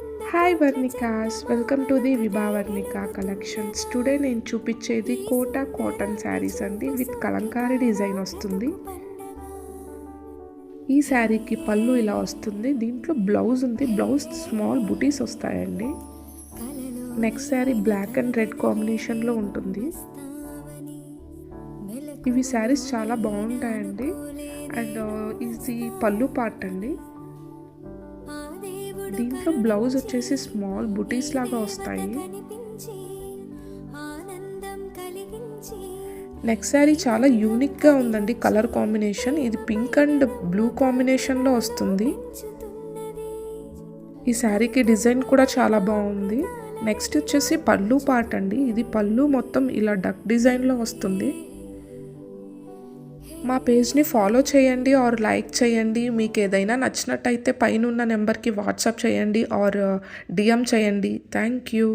Hi Varnikas, welcome to the Vibha Varnika collections. Today నేను చూపించేది quota cotton saris అండి, విత్ కలంకారీ డిజైన్ వస్తుంది. ఈ శారీకి పళ్ళు ఇలా వస్తుంది. దీంట్లో బ్లౌజ్ ఉంది. బ్లౌజ్ స్మాల్ బుటీస్ వస్తాయండి. Next sari black and red కాంబినేషన్లో ఉంటుంది. ఇవి శారీస్ చాలా బాగుంటాయండి. అండ్ ఇది పళ్ళు పార్ట్ అండి. దీంట్లో బ్లౌజ్ వచ్చేసి స్మాల్ బుటీస్ లాగా వస్తాయి. నెక్స్ట్ శారీ చాలా యూనిక్గా ఉందండి. కలర్ కాంబినేషన్ ఇది పింక్ అండ్ బ్లూ కాంబినేషన్లో వస్తుంది. ఈ శారీకి డిజైన్ కూడా చాలా బాగుంది. నెక్స్ట్ వచ్చేసి పళ్ళు పార్ట్ అండి. ఇది పళ్ళు మొత్తం ఇలా డక్ డిజైన్లో వస్తుంది. మా పేజ్ని ఫాలో చేయండి ఆర్ లైక్ చేయండి. మీకు ఏదైనా నచ్చినట్టయితే పైన ఉన్న నెంబర్కి వాట్సాప్ చేయండి ఆర్ డిఎం చేయండి. Thank you.